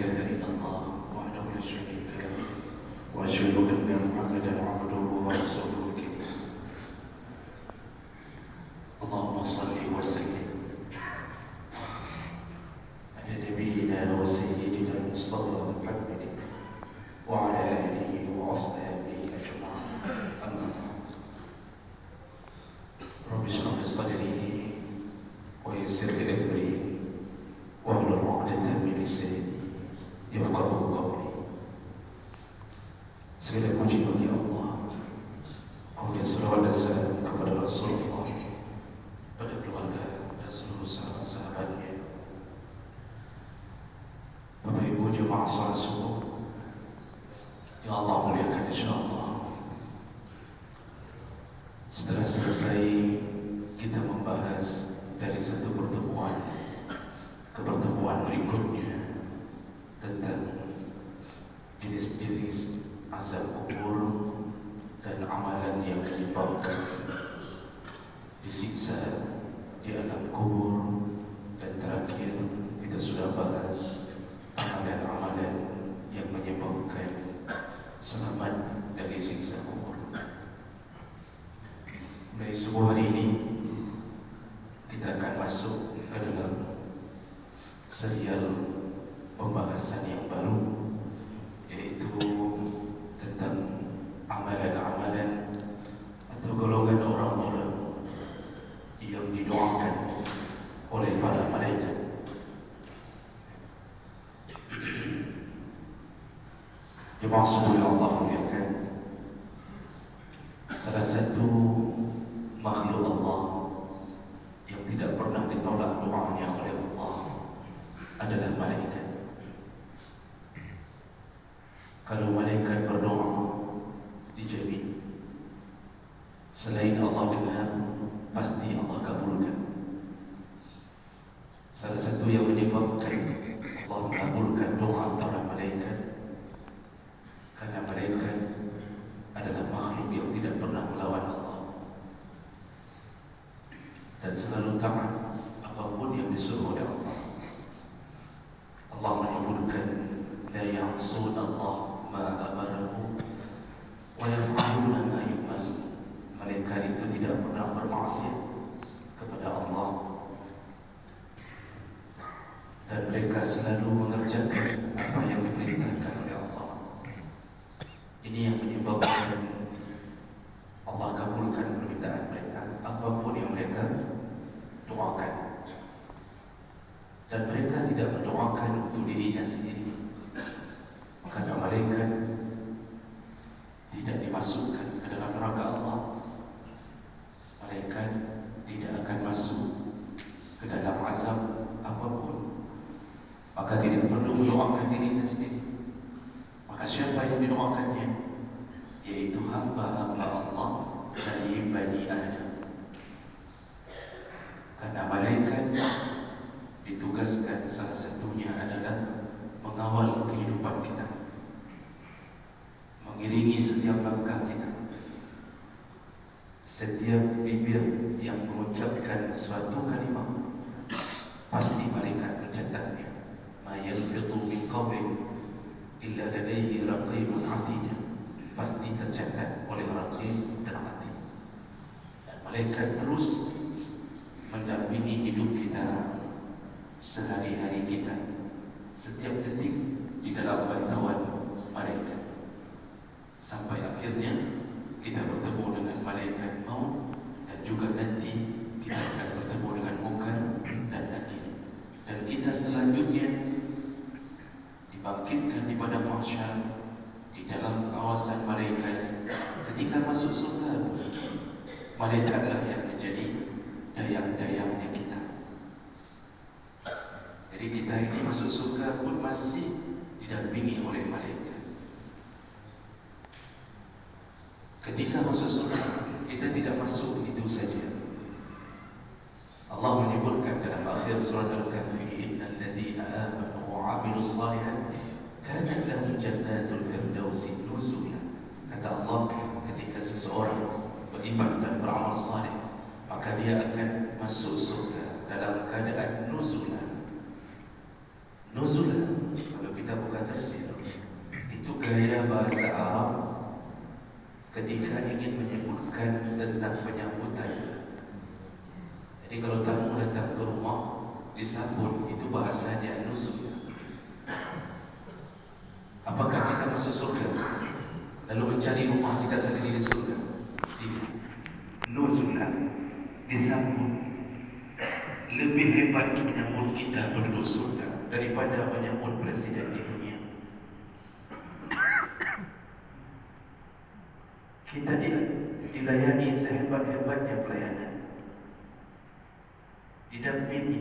إله إلا الله وحده لا شريك له وأشهد أن محمدا عبده ورسوله الكريم. اللهم صل وسلم على نبينا وسيدنا المصطفى محمد وعلى آله وأصحابه أجمعين. أما بعد، رب اشرح لي صدري ويسر لي أمري واحلل عقدة من لساني yafqahu qawli. Segala puji bagi Allah, kemudian salawat dan salam kepada Rasulullah, pada keluarga dan seluruh sahabat-sahabatnya. Bapak Ibu jemaah salat subuh yang Allah muliakan, insyaallah, setelah selesai kita membahas dari satu pertemuan ke pertemuan berikutnya tentang jenis-jenis azab kubur dan amalan yang menyebabkan disiksa di alam kubur, dan terakhir kita sudah bahas amalan-amalan yang menyebabkan selamat dari siksa kubur. Dari subuh hari ini kita akan masuk ke dalam serial pembahasan yang baru, yaitu tentang amalan-amalan atau golongan orang-orang yang didoakan oleh para malaikat. Jemaah subuh yang Allah muliakan, salah satu makhluk Allah yang tidak pernah ditolak doanya oleh Allah adalah malaikat. Kalau malaikat berdoa, dijamin selain Allah dengar, pasti Allah kabulkan. Salah satu yang menyebabkan Allah mengabulkan doa para malaikat, karena malaikat adalah makhluk yang tidak pernah melawan Allah dan selalu taat apapun yang disuruh oleh Allah. Allah menyebutkan la ya'sun Allah ma amarahu wa yaf'aluna ma yu'mar. Malaikat itu tidak pernah bermaksiat kepada Allah, dan mereka selalu mengerjakan apa yang diperintahkan oleh Allah. Ini yang menyebabkan Allah kabulkan permintaan mereka, apapun yang mereka doakan. Dan mereka tidak mendoakan untuk dirinya sendiri, karena malaikat tidak dimasukkan ke dalam neraka Allah. Malaikat tidak akan masuk ke dalam azab apapun, maka tidak perlu mendoakan dirinya sendiri. Maka siapa yang didoakannya? Yaitu hamba-hamba Allah dari Bani Adam. Karena malaikat ditugaskan, salah satunya adalah mengawal kehidupan kita, mengiringi setiap langkah kita. Setiap bibir yang mengucapkan suatu kalimat, pasti malaikat mencatatnya. Ma yalfidu min qawlin illa ladayhi raqibun atid. Pasti tercatat oleh raqib dan atid. Dan malaikat terus mendampingi hidup kita sehari-hari kita, setiap detik di dalam pantauan malaikat, sampai akhirnya kita bertemu dengan malaikat maut, dan juga nanti kita akan bertemu dengan Munkar dan Nakir. Dan kita selanjutnya dibangkitkan di padang mahsyar di dalam kawasan malaikat. Ketika masuk surga, malaikatlah yang menjadi dayang-dayangnya kita. Jadi kita ini masuk surga pun masih didampingi oleh malaikat. Ketika masuk surga, kita tidak masuk begitu saja. Allah menyebutkan dalam akhir surah Al-Kahfi, innal ladzina amanu wa 'amilus shalihat kanat lahum jannatul firdausi nuzula. Kata Allah, ketika seseorang beriman dan beramal saleh, maka dia akan masuk surga dalam keadaan nuzulan. Nuzulan, kalau kita kaedah bahasa Arab ketika ingin menyebutkan tentang penyambutan. Jadi kalau tamu datang ke rumah disambut, itu bahasanya nuzul. Apakah kita masuk surga lalu mencari rumah kita sendiri di surga? Tidak. Nuzulan, disambut. Lebih hebat menyambut kita penduduk surga daripada menyambut presiden di dunia. Kita dilayani sehebat-hebatnya pelayanan, didampingi,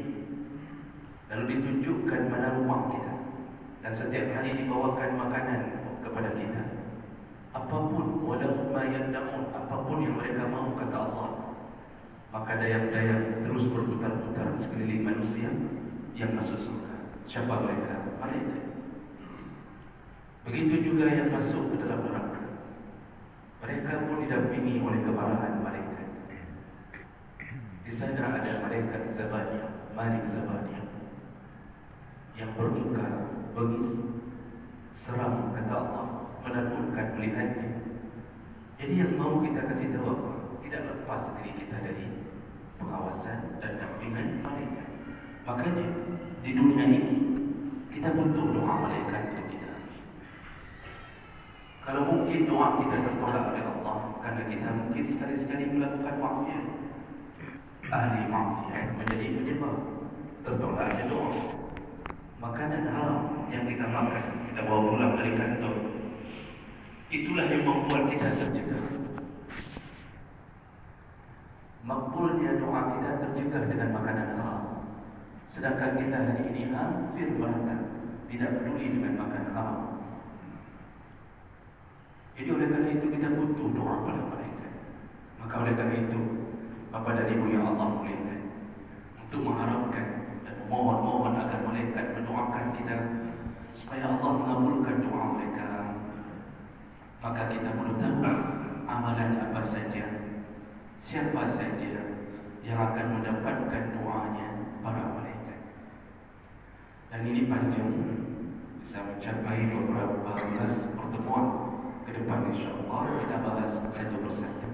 lalu ditunjukkan mana rumah kita, dan setiap hari dibawakan makanan kepada kita. Apapun, walau ma yad'un, apapun yang mereka mahu, kata Allah, maka dayang-dayang terus berputar-putar sekeliling manusia yang masuk surga. Siapa mereka? Malaikat. Begitu juga yang masuk ke dalam neraka. Mereka pun didampingi oleh kemarahan malaikat. Di sana ada malaikat Zabaniya, Malik Zabaniya, yang bermuka bengis, seram, kata Allah, menakutkan melihatnya. Jadi yang mau kita kasih tahu apa? Tidak lepas diri kita dari pengawasan dan dampingan malaikat. Makanya di dunia ini kita butuh doa malaikat untuk kita. Kalau mungkin doa kita tertolak oleh Allah karena kita mungkin sekali-sekali melakukan maksiat, ahli maksiat menjadi penyebab tertolaknya doa. Makanan haram yang kita makan, kita bawa pulang dari kantor, itulah yang membuat kita tercegah. Makbulnya doa kita tercegah dengan makanan haram. Sedangkan kita hari ini hampir merata tidak peduli dengan makanan haram. Jadi oleh kerana itu kita butuh doa pada malaikat. Maka oleh kerana itu Bapa dan Ibu yang Allah muliakan, untuk mengharapkan dan mohon agar malaikat mendoakan kita supaya Allah mengabulkan doa mereka, maka kita perlu tahu amalan apa saja, siapa saja yang akan mendapatkan doanya para malaikat. Dan ini panjang, bisa mencapai beberapa belas pertemuan ke depan, insyaAllah kita bahas satu persatu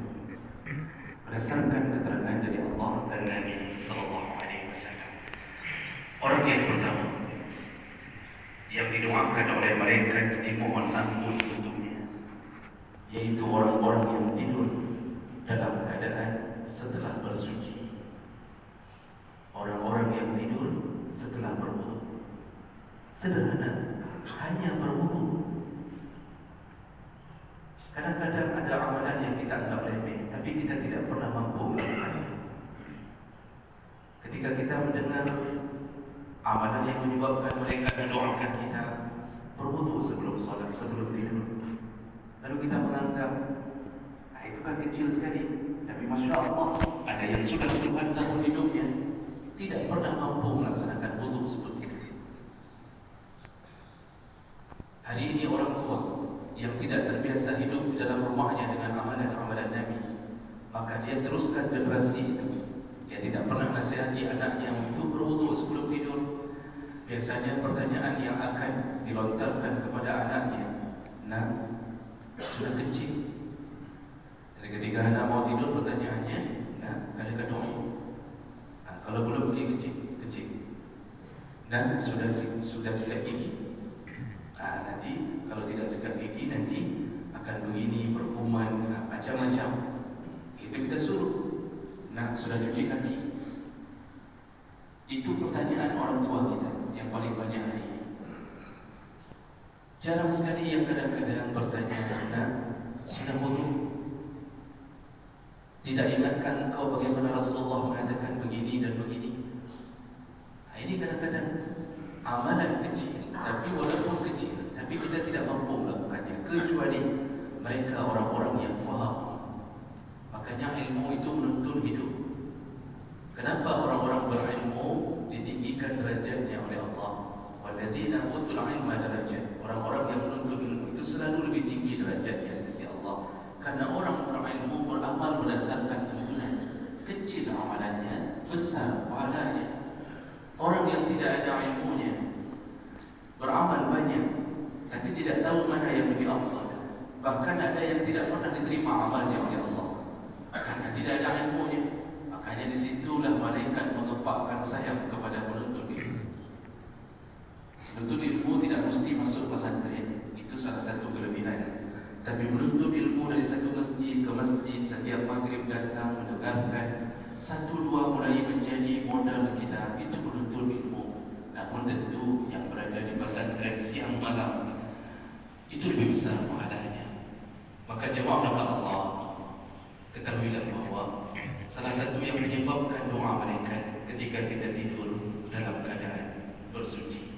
berdasarkan keterangan dari Allah dan Nabi SAW. Orang yang pertama yang didoakan oleh malaikat dimohon ampun untuknya, yaitu orang-orang yang tidur dalam keadaan setelah bersuci. Orang-orang yang tidur setelah berwudu. Sederhana, hanya berwudu. Kadang-kadang ada amalan yang kita anggap remeh, tapi kita tidak pernah mampu melakukannya. Ketika kita mendengar amalan yang menyebabkan mereka mendoakan kita berwudu sebelum solat, sebelum tidur, lalu kita menganggap itu kan kecil sekali. Tapi Masya Allah, ada yang sudah puluhan tahun hidupnya tidak pernah mampu melaksanakan wudu seperti itu. Hari ini orang tua yang tidak terbiasa hidup di dalam rumahnya dengan amalan-amalan Nabi, maka dia teruskan generasi itu. Dia tidak pernah nasihati anaknya untuk berwudu sebelum tidur. Biasanya pertanyaan yang akan dilontarkan kepada anaknya, "Nak, sudah kecil?" Jadi ketika anak mau tidur, pertanyaannya, "Nak, ada kedoi?" Kalau belum pergi kecil. Dan sudah sikat gigi? Nanti kalau tidak sikat gigi nanti akan begini, berkuman, macam-macam. Itu kita suruh. Nak, sudah cuci kaki? Itu pertanyaan orang tua kita yang paling banyak hari ini. Jarang sekali yang kadang-kadang bertanya, "Nak, sudah wudu? Tidak ingatkah engkau bagaimana Rasulullah mengatakan begini dan begini?" Ini kadang-kadang amalan kecil, tapi walaupun kecil, tapi kita tidak mampu melakukannya, kecuali mereka orang-orang yang faham. Makanya ilmu itu menuntun hidup. Kenapa orang-orang berilmu ditinggikan derajatnya oleh Allah? Walladzina utul ilma darajat. Orang-orang yang menuntut ilmu itu selalu lebih tinggi derajatnya di sisi Allah. Karena orang berilmu beramal berdasarkan tuntunan. Kecil amalannya, besar pahalanya. Orang yang tidak ada ilmunya beramal banyak, tapi tidak tahu mana yang lebih afdal. Bahkan ada yang tidak pernah diterima amalnya oleh Allah karena tidak ada ilmunya. Makanya disitulah malaikat mengepakkan sayap kepada penuntut ilmu. Penuntut ilmu tidak mesti masuk pesantren, itu salah satu kelebihan. Tapi menuntut ilmu dari satu masjid ke masjid, setiap maghrib datang mendengarkan, satu dua mulai menjadi modal kita, itu menuntut ilmu. Namun tentu yang berada di pesantren siang malam itu lebih besar pahalanya. Maka jemaah rahmat Allah, ketahuilah bahwa salah satu yang menyebabkan doa malaikat ketika kita tidur dalam keadaan bersuci.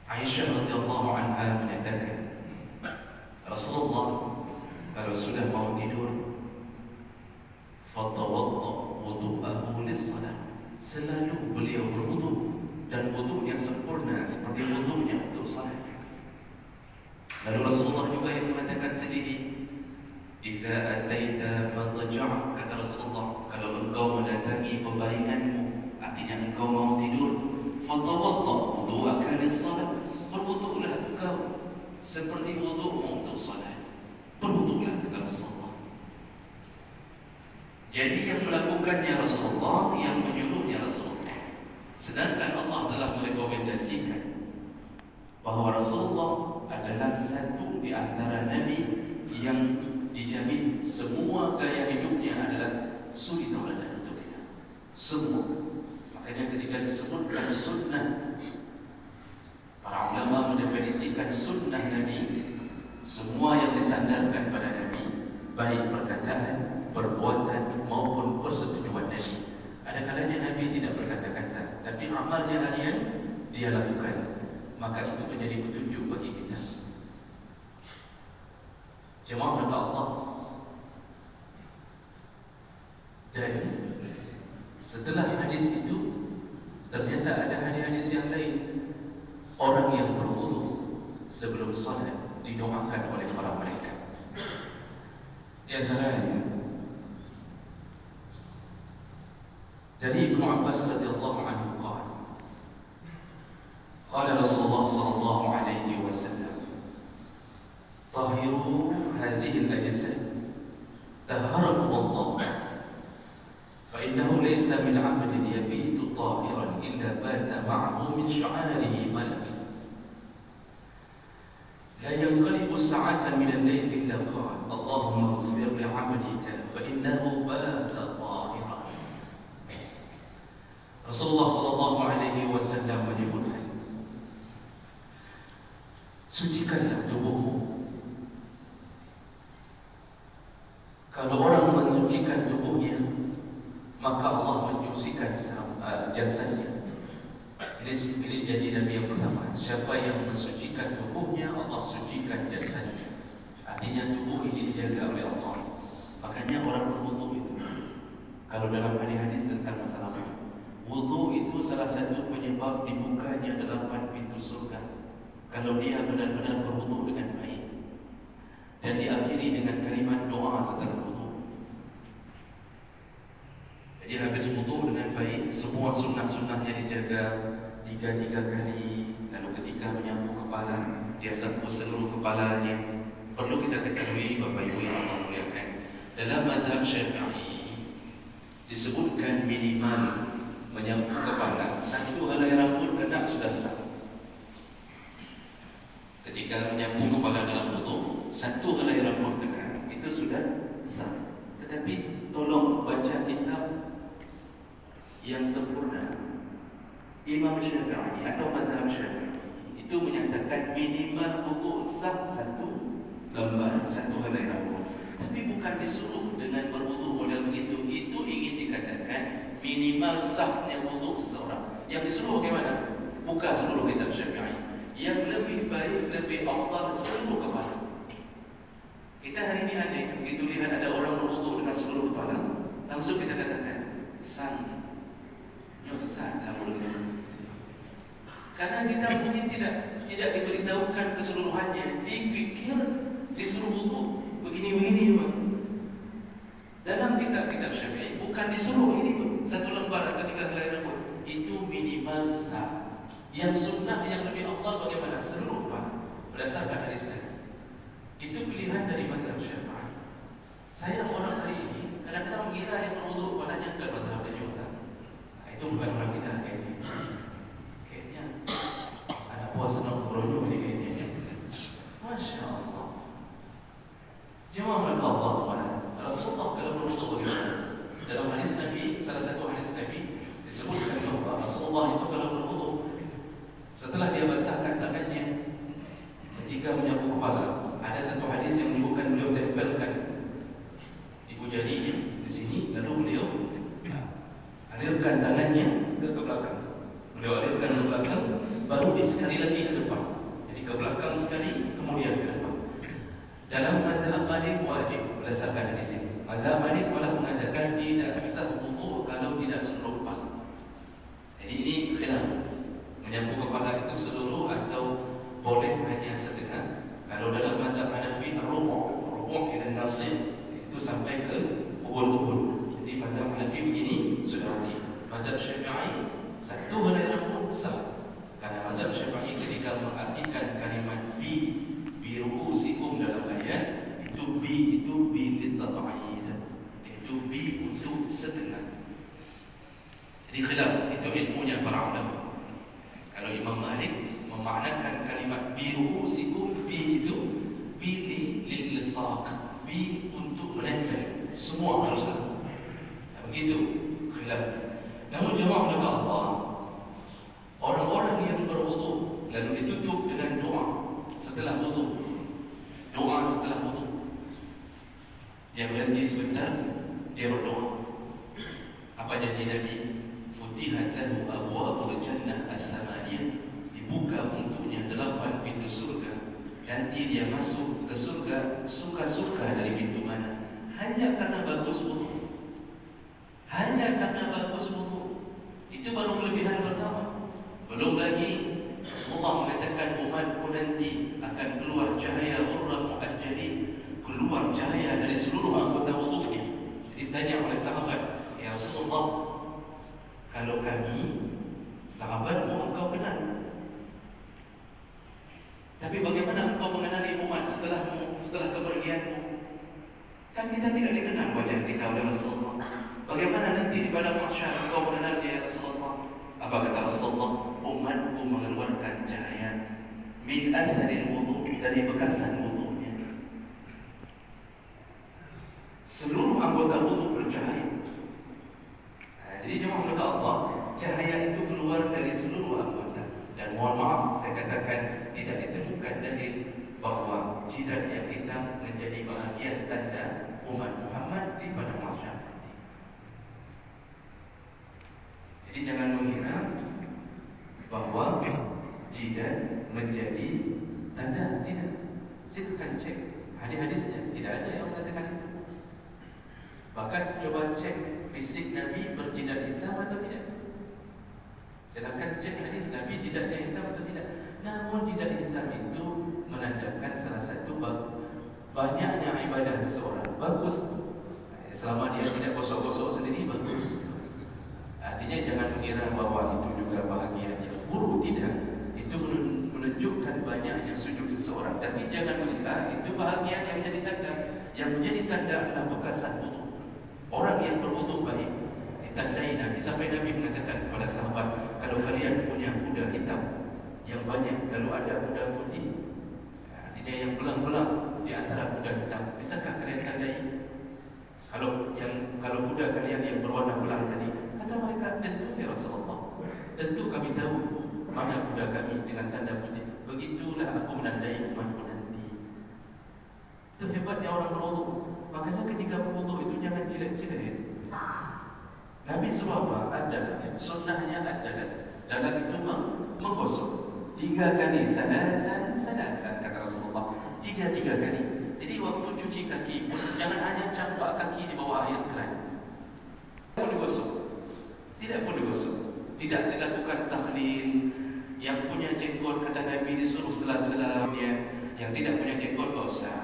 Aisyah radhiyallahu anha menyatakan, Rasulullah kalau sudah mau tidur, fatawadda wudu'ahu lis-salat. Selalu beliau berwudu dan wudunya sempurna seperti wudunya untuk salat. Lalu Rasulullah juga yang mengatakan sendiri, "Idza ataita madja'ak," kata Rasulullah, kalau engkau mendatangi pembaringanmu, artinya engkau mau tidur, fatawadda wudu'aka lis-salat. Berwudulah engkau seperti wudu'mu untuk salat. Berwudulah, kata Rasulullah. Jadi yang melakukannya Rasulullah, yang menyuruhnya Rasulullah. Sedangkan Allah telah merekomendasikan bahawa Rasulullah adalah satu di antara Nabi yang dijamin semua gaya hidupnya adalah suri tauladan untuk kita. Semua. Makanya ketika disebutkan sunnah, para ulama mendefinisikan sunnah Nabi, semua yang disandarkan pada Nabi, baik perkataan, perbuatan maupun persetujuan Nabi. Ada kalanya Nabi tidak berkata-kata, tapi amalnya harian dia lakukan. Maka itu menjadi petunjuk bagi kita. Jemaah rahmat Allah. Dan setelah hadis itu, ternyata ada hadis-hadis yang lain. Orang yang berwudu sebelum salat didoakan oleh para malaikat. Di antaranya dari Ibnu Abbas radhiyallahu anhu qala Rasulullah sallallahu alaihi wasallam, tahiru hadhihi al-ajsad taharakum Allah, fa innahu laysa min 'abdin yabitu tahiran illa bata ma'ahu min sya'arihi malak la yanqalibu sa'atan min al-layl illa qala Allahumma ighfir li 'abdika fa innahu bata tahiran. Rasulullah sallallahu alaihi wasallam menyebutkan, sucikanlah tubuhmu. Kalau orang mensucikan tubuhnya, maka Allah menyucikan jasadnya. Ini jadi Nabi yang pertama. Siapa yang mensucikan tubuhnya, Allah sucikan jasadnya. Artinya tubuh ini dijaga oleh Allah. Makanya orang berwudu itu, kalau dalam hadis-hadis tentang masalah wudu itu salah satu penyebab dibukanya 8 pintu surga. Kalau dia benar-benar berwudu dengan baik dan diakhiri dengan kalimat doa setelah wudu. Jadi habis wudu dengan baik, semua sunnah-sunnahnya dijaga 3 kali. Lalu ketika menyapu kepala, dia sapu seluruh kepalanya. Perlu kita ketahui Bapak Ibu yang Allah muliakan, dalam mazhab Syafi'i disebutkan minimal menyapu kepala 1 helai rambut hendak sudah sah. Ketika menyapu kepala dalam wudu, 1 helai rambut hendak itu sudah sah. Tetapi tolong baca kitab yang sempurna Imam Syafi'i atau mazhab Syafi'i itu menyatakan minimal wudu sah 1 lembar, 1 helai rambut. Tapi bukan disuruh dengan berwudu model begitu. Itu ingin dikatakan minimal sahnya wudu seseorang. Yang disuruh bagaimana? Buka seluruh kitab Syafi'i. Yang lebih baik, lebih afdal seluruh kepala. Kita hari ini ada, begitu lihat ada orang berwudu dengan seluruh kepala, langsung kita katakan sang nyo sesat cabul. Karena kita mungkin tidak diberitahukan keseluruhannya, dipikir disuruh wudu begini-begini, Pak. Dalam kitab-kitab Syafi'i bukan disuruh ini, Pak, 1 lembar atau 3 helai rambut. Itu minimal sah. Yang sunnah yang lebih afdal berdasarkan hadis Nabi. Itu pilihan dari mazhab Syafi'i. Saya orang hari ini kadang-kadang mengira yang berwuduk padanya ke mazhab Syafi'i. Itu bukan orang kita kayaknya. Kayaknya anak buah senang beronyo ini kayaknya. Masya Allah. Jemaah Allah SWT. Rasulullah kalau berwuduk bagaimana? Dalam hadis Nabi, salah satu hadis Nabi disebutkan bahawa Rasulullah itu kalau berwuduk, setelah dia basahkan tangannya ketika menyapu kepala, ada satu hadis yang menyebutkan beliau tempelkan ibu jarinya di sini, lalu beliau alirkan tangannya ke belakang. Beliau alirkan ke belakang, baru sekali lagi ke depan. Jadi ke belakang sekali, kemudian ke depan. Dalam mazhab Malik wajib berdasarkan hadis ini. Mazhab Malik malah mengatakan tidak sah wudu kalau tidak seluruh kepala. Jadi ini khilaf. Menyapu kepala itu seluruh atau boleh hanya setengah. Kalau dalam mazhab Hanafi rubu' ila nasib itu sampai ke ubun-ubun. Jadi mazhab Hanafi begini sudah okey. Mazhab Syafi'i satu helai rambut sah. Karena mazhab Syafi'i ketika mengartikan kalimat bi ru'usikum dalam ayat itu bi litab'id, itu bi untuk setengah. Jadi khilaf itu ilmunya para ulama. Kalau Imam Malik memaknakan kalimat bi ru'usikum, bi itu bi lil-lisaq, bi untuk menempel semua harus ada. Begitu khilaf. Namun jemaah Allah, orang-orang yang berwudu lalu ditutup dengan doa setelah wudu. Doa setelah wudu. Dia berhenti sebentar, dia berdoa. Apa janji Nabi? Futihat lahu abwabul jannah as-samaniyah. Dibuka untuknya 8 pintu surga. Nanti dia masuk ke surga suka-suka dari pintu mana? Hanya karena bagus wudu. Hanya karena bagus wudu. Itu baru kelebihan pertama. Belum lagi Rasulullah mengatakan umatku nanti akan keluar cahaya ghurran mu'ajjalin, keluar cahaya dari seluruh anggota wudunya. Jadi tanya oleh sahabat, ya Rasulullah, kalau kami sahabatmu engkau kenal, tapi bagaimana engkau mengenali umat setelahmu, setelah kepergianmu? Kan kita tidak dikenal wajah kita oleh Rasulullah. Bagaimana nanti di padang mahsyar engkau mengenal dia Rasulullah? Apa kata Rasulullah? Umatku mengeluarkan cahaya min asaril wudu, dari bekasan wudunya. Seluruh anggota wudu bercahaya. Jadi jemaah Allah, cahaya itu keluar dari seluruh anggota. Dan mohon maaf saya katakan tidak ditemukan dalil bahawa jidat yang hitam menjadi bahagian tanda umat Muhammad di padang mahsyar. Jadi jangan mengira bahawa jidat menjadi tanda, tidak. Silakan cek hadis-hadisnya, tidak ada yang mengatakan itu. Bahkan coba cek fisik Nabi berjidat hitam atau tidak. Silakan cek hadis Nabi jidatnya hitam atau tidak. Namun jidat hitam itu menandakan salah satu banyaknya ibadah seseorang. Bagus. Selama dia tidak gosok-gosok sendiri, bagus. Artinya jangan mengira bahawa itu juga bahagiannya buruk, tidak. Itu menunjukkan banyaknya sujud seseorang. Tapi jangan mengira itu bahagian yang menjadi tanda. Yang menjadi tanda adalah bekasan wudu. Orang yang berwudu baik ditandai Nabi. Sampai Nabi mengatakan kepada sahabat, kalau kalian punya kuda hitam yang banyak, lalu ada kuda putih, artinya yang belang-belang di antara kuda hitam, bisakah kalian tandai? Kalau kuda kalian yang berwarna belang tadi, kata mereka, tentu ya Rasulullah, tentu kami tahu mana kuda kami dengan tanda putih. Begitulah aku menandai umatku nanti. Itu hebatnya orang berwudu. Makanya ketika berwudu itu jangan jilat-jilat. Nabi suruh apa? Adalah sunnahnya adalah dalam itu menggosok 3 kali, salasan kata Rasulullah. 3 kali. Jadi waktu cuci kaki pun jangan hanya campak kaki di bawah air keran. Tidak pun digosok. Tidak dilakukan tahlil. Yang punya jenggot kata Nabi disuruh sela-selanya. Yang tidak punya jenggot tak usah.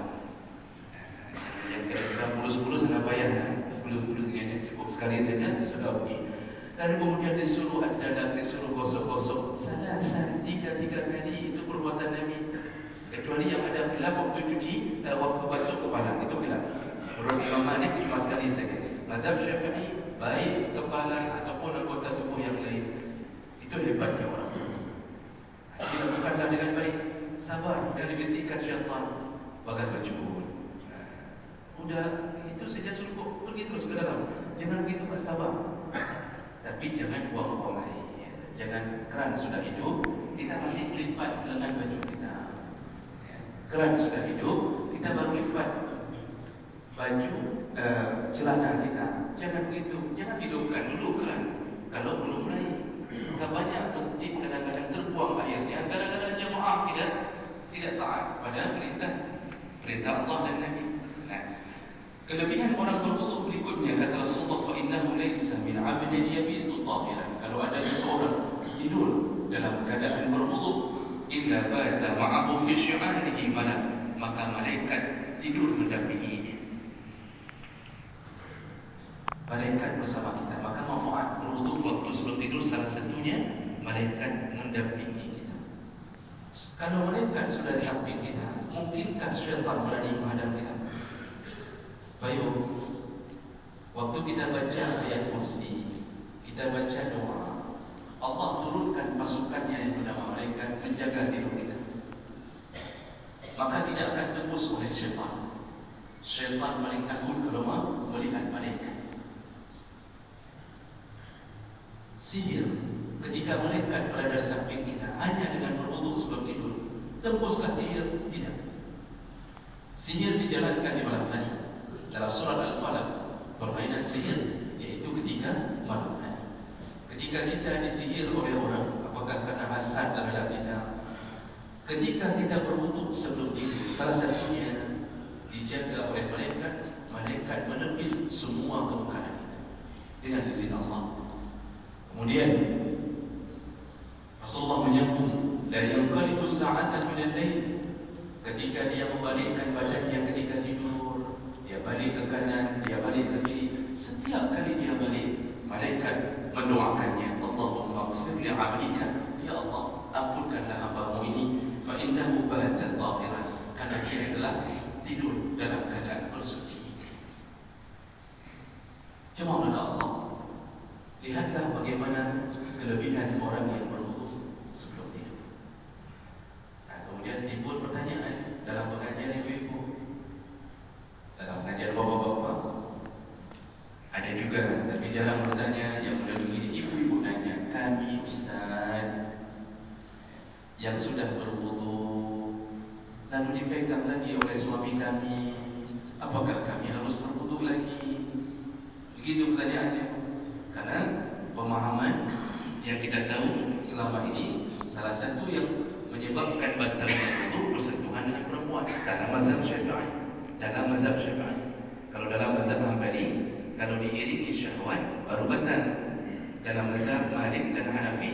Yang kira-kira mulus-mulus anda bayar. Bulu-bulu dengan yang sibuk sekali saja itu sudah okey. Lalu kemudian disuruh dalam disuruh gosok-gosok salasan 3 kali. Itu perbuatan Nabi. Kecuali yang ada khilaf waktu cuci, waktu basuh kepala, itu khilaf. Menurut Imam Malik cuma sekali saja. Mazhab Syafi'i, baik kepala ataupun anggota tubuh yang lain, itu hebatnya orang. Dilakukanlah dengan baik, sabar, dan dibisikkan syaitan bagai baju. Udah, itu saja cukup, pergi terus ke dalam. Jangan begitu, bersabar. Tapi jangan buang-buang air. Jangan, keran sudah hidup, kita masih lipat lengan baju kita. Keran sudah hidup, kita baru lipat baju celana kita. Jangan begitu, jangan hidupkan dulu keran kalau belum mulai. Banyak masjid kadang-kadang terbuang airnya gara-gara jemaah tidak taat pada perintah Allah dan Nabi. Nah, kelebihan orang berwudu berikutnya kata Rasulullah, fa innahu laysa min 'abdin yabitu tahiran. Kalau ada seseorang tidur dalam keadaan berwudu, illa bata ma'ahu fi syi'arihi malak, maka malaikat tidur mendampinginya. Malaikat bersama kita. Maka manfaat berwudu waktu sebelum tidur salah satunya malaikat mendampingi kita. Kalau malaikat sudah samping kita, mungkinkah syaitan berani menghadap kita? Baik, waktu kita baca ayat kursi, kita baca doa, Allah turunkan pasukannya yang bernama malaikat menjaga tidur kita. Maka tidak akan tembus oleh syaitan. Syaitan paling takut kalau melihat malaikat. Sihir, ketika malaikat berada di samping kita hanya dengan berwudu sebelum tidur, tembuskah sihir? Tidak. Sihir dijalankan di malam hari. Dalam surat Al-Falaq, permainan sihir yaitu ketika malam hari. Ketika kita disihir oleh orang, apakah karena hasad terhadap kita? Ketika kita berwudu sebelum tidur, salah satunya dijaga oleh malaikat. Malaikat menepis semua kemungkaran kita dengan izin Allah. Kemudian Rasulullah menyambung, la yanqalibu sa'atan min al-lail, ketika dia membalikkan badannya ketika tidur, dia balik ke kanan, dia balik ke kiri. Setiap kali dia balik, malaikat mendoakannya, Allahumma ighfir li 'abdika, ya Allah, ampunkanlah hamba-Mu ini, fa innahu bata tahiran, karena dia telah tidur dalam keadaan bersuci. Cuma oleh Allah. Lihatlah bagaimana kelebihan orang yang berwudu sebelum tidur. Nah, kemudian timbul pertanyaan dalam pengajian ibu-ibu, dalam pengajian bapak-bapak. Ada juga, tapi jarang bertanya. Yang mudah begini, ibu-ibu nanya, kami Ustaz yang sudah berwudu lalu dipegang lagi oleh suami kami, apakah kami harus berwudu lagi? Begitu pertanyaannya. Karena pemahaman yang kita tahu selama ini, salah satu yang menyebabkan batalnya itu bersentuhan dengan perempuan dalam mazhab Syafi'i. Kalau dalam mazhab Hambali, kalau diiringi syahwat baru batal. Dalam mazhab Malik dan Hanafi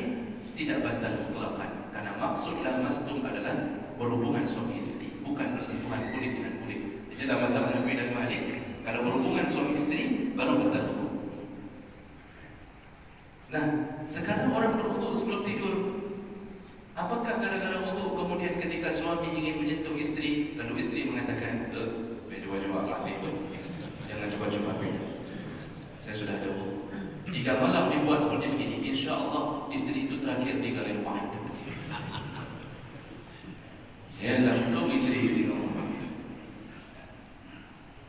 tidak batal mutlaqan, karena maksud lamastum adalah berhubungan suami istri, bukan bersentuhan kulit dengan kulit. Jadi dalam mazhab Hanafi dan Malik, kalau berhubungan suami istri baru batal wudu. Nah, sekarang orang berwudu sebelum tidur. Apakah gara-gara wudu kemudian ketika suami ingin menyentuh istri, lalu istri mengatakan, coba-coba mandi, jangan coba-coba beda. Saya sudah ada wudu. 3 malam dibuat seperti begini, insya Allah istri itu terakhir 3 kali rumah itu. Ya, langsung diceritakan rumah.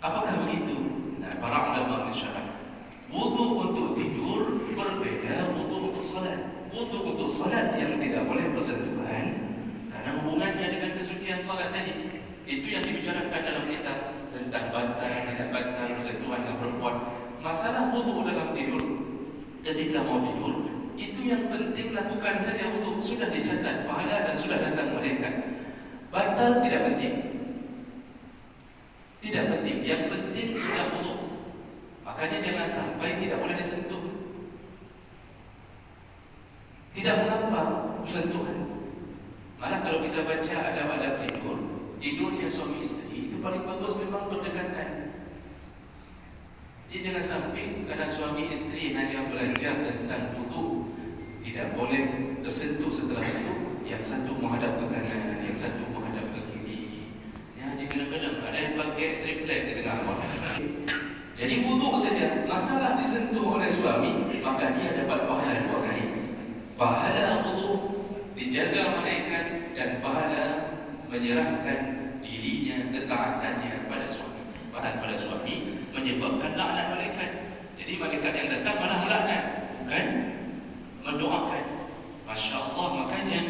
Apakah begitu? Nah, para ulama mensyarah, wudu untuk tidur berbeda wudu untuk salat. Wudu untuk salat yang tidak boleh bersentuhan karena hubungannya dengan kesucian salat tadi. Itu yang dibicarakan dalam kitab tentang batal, tidak batal, bersentuhan dengan perempuan. Masalah wudu dalam tidur, ketika mau tidur, itu yang penting lakukan saja wudu. Sudah dicatat pahala dan sudah datang malaikat. Batal tidak penting. Tidak penting, yang penting sudah wudu. Makanya jangan sampai tidak boleh disentuh. Tidak mengapa sentuhan. Malah kalau kita baca adab-adab tidur, tidurnya suami istri itu paling bagus memang berdekatan. Jadi jangan sampai karena suami istri hanya belajar tentang wudu, tidak boleh tersentuh setelah itu, yang satu menghadap ke kanan, yang satu menghadap ke kiri. maka dia dapat pahala 2 kali. Pahala wudu dijaga malaikat dan pahala menyerahkan dirinya, ketaatannya pada suami. Pada suami menyebabkan laknat malaikat. Jadi malaikat yang datang malah melaknat, bukan mendoakan. Masya Allah, makanya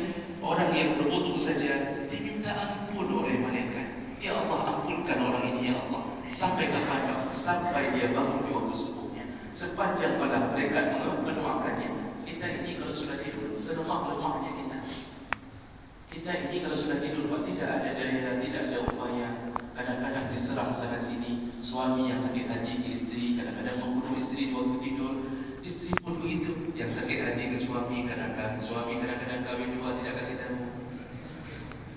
orang yang berwudu saja diminta ampun oleh malaikat. Ya Allah, ampunkan orang ini ya Allah. Sampai kapan? Sampai dia bangun di waktu subuhnya. Sepanjang malam malaikat mendoakannya. Kita ini kalau sudah tidur, selemah-lemahnya kita. Kita ini kalau sudah tidur, tidak ada daya, tidak ada upaya. Kadang-kadang diserang sana sini. Suami yang sakit hati ke istri, kadang-kadang membunuh istri di waktu tidur. Istri pun begitu, yang sakit hati ke suami, kadang-kadang suami kadang-kadang kawin 2 tidak kasih tahu.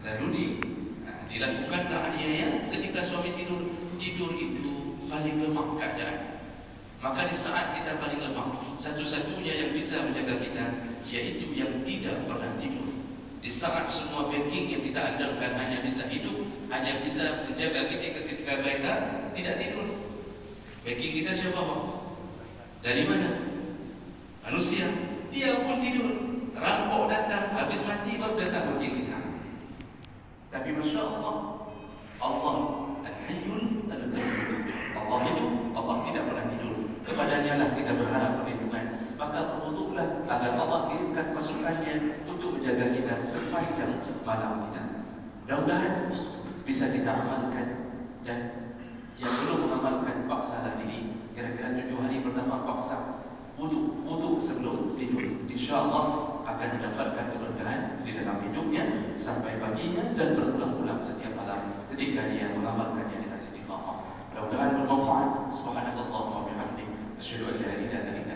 Lalu dilakukanlah aniaya ketika suami tidur. Tidur itu paling lemah keadaan. Maka di saat kita paling lemah, satu-satunya yang bisa menjaga kita yaitu yang tidak pernah tidur. Di saat semua banking yang kita andalkan hanya bisa hidup, hanya bisa menjaga kita ketika mereka tidak tidur. Banking kita siapa, Pak? Dari mana? Manusia. Dia pun tidur. Rampok datang, habis mati baru datang banking kita. Tapi Masya Allah, Allah Al-Hayyul Al-Qayyum. Allah hidup, Allah tidak pernah tidur. Kepadanya lah kita berharap perlindungan. Maka berwudulah agar Allah kirimkan pasukannya untuk menjaga kita sepanjang malam kita. Mudah-mudahan bisa kita amalkan. Dan yang belum mengamalkan, paksalah diri. Kira-kira 7 hari pertama paksa wudu sebelum tidur. InsyaAllah akan mendapatkan keberkahan di dalam hidupnya sampai paginya dan berulang-ulang setiap malam ketika dia mengamalkannya dengan istiqamah. Mudah-mudahan bermanfaat. Subhanallah wa bihamdihi, asyhadu an la ilaha illa